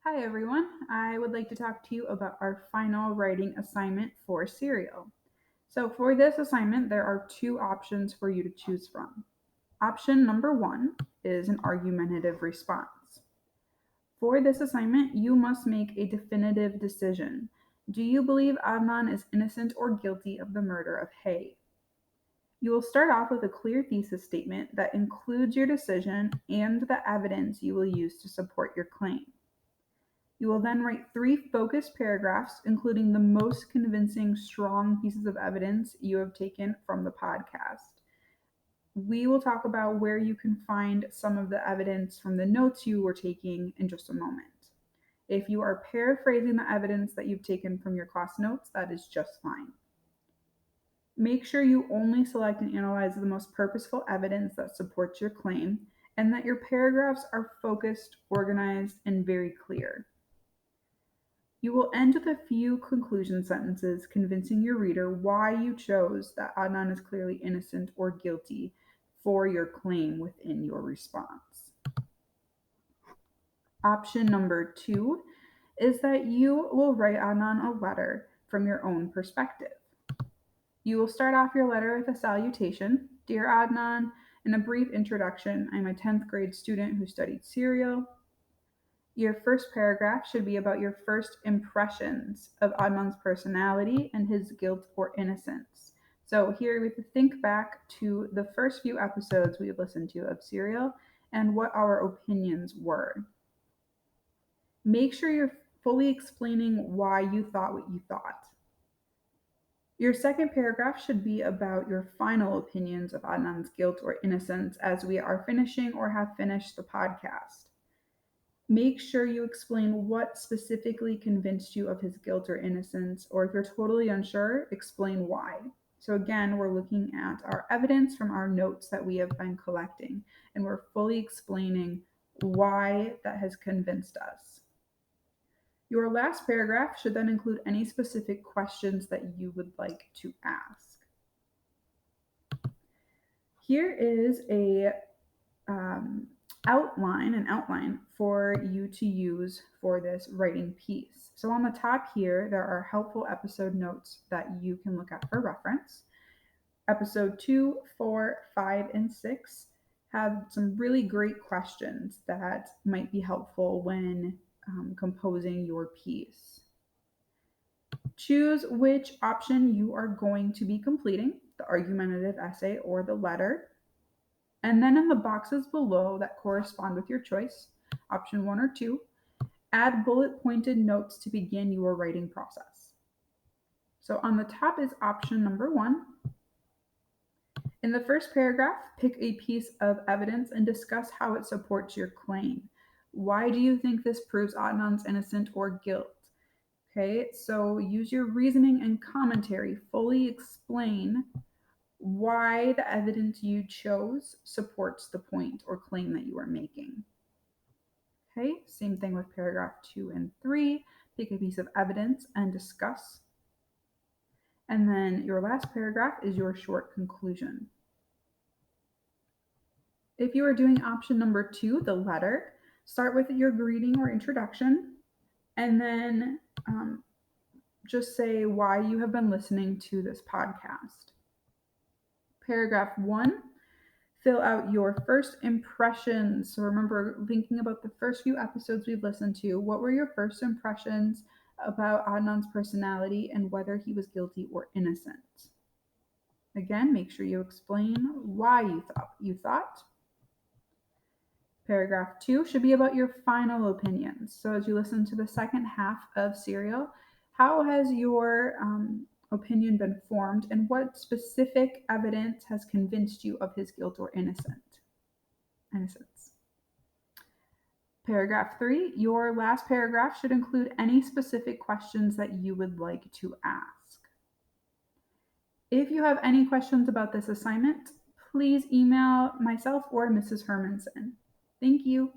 Hi everyone, I would like to talk to you about our final writing assignment for Serial. So, for this assignment, there are two options for you to choose from. Option number one is an argumentative response. For this assignment, you must make a definitive decision. Do you believe Adnan is innocent or guilty of the murder of Hay? You will start off with a clear thesis statement that includes your decision and the evidence you will use to support your claim. You will then write three focused paragraphs, including the most convincing, strong pieces of evidence you have taken from the podcast. We will talk about where you can find some of the evidence from the notes you were taking in just a moment. If you are paraphrasing the evidence that you've taken from your class notes, that is just fine. Make sure you only select and analyze the most purposeful evidence that supports your claim, and that your paragraphs are focused, organized, and very clear. You will end with a few conclusion sentences convincing your reader why you chose that Adnan is clearly innocent or guilty for your claim within your response. Option number two is that you will write Adnan a letter from your own perspective. You will start off your letter with a salutation. Dear Adnan, in a brief introduction, I'm a 10th grade student who studied serial. Your first paragraph should be about your first impressions of Adnan's personality and his guilt or innocence. So here we have to think back to the first few episodes we've listened to of Serial and what our opinions were. Make sure you're fully explaining why you thought what you thought. Your second paragraph should be about your final opinions of Adnan's guilt or innocence as we are finishing or have finished the podcast. Make sure you explain what specifically convinced you of his guilt or innocence, or if you're totally unsure, explain why. So, again, we're looking at our evidence from our notes that we have been collecting, and we're fully explaining why that has convinced us. Your last paragraph should then include any specific questions that you would like to ask. Here is an outline for you to use for this writing piece. So on the top here, there are helpful episode notes that you can look at for reference. Episode 2, 4, 5, and 6 have some really great questions that might be helpful when composing your piece. Choose which option you are going to be completing, the argumentative essay or the letter. And then in the boxes below that correspond with your choice, option 1 or 2, add bullet pointed notes to begin your writing process. So on the top is option number 1. In the first paragraph, pick a piece of evidence and discuss how it supports your claim. Why do you think this proves Adnan's innocent or guilt? Okay, so use your reasoning and commentary. Fully explain why the evidence you chose supports the point or claim that you are making. Okay, same thing with paragraph 2 and 3. Pick a piece of evidence and discuss. And then your last paragraph is your short conclusion. If you are doing option number 2, the letter, start with your greeting or introduction, and then just say why you have been listening to this podcast. Paragraph 1, fill out your first impressions. So remember, thinking about the first few episodes we've listened to, what were your first impressions about Adnan's personality and whether he was guilty or innocent? Again, make sure you explain why you thought. Paragraph 2 should be about your final opinions. So as you listen to the second half of Serial, how has your opinion been formed, and what specific evidence has convinced you of his guilt or innocence? Paragraph 3, your last paragraph should include any specific questions that you would like to ask. If you have any questions about this assignment, please email myself or Mrs. Hermanson. Thank you.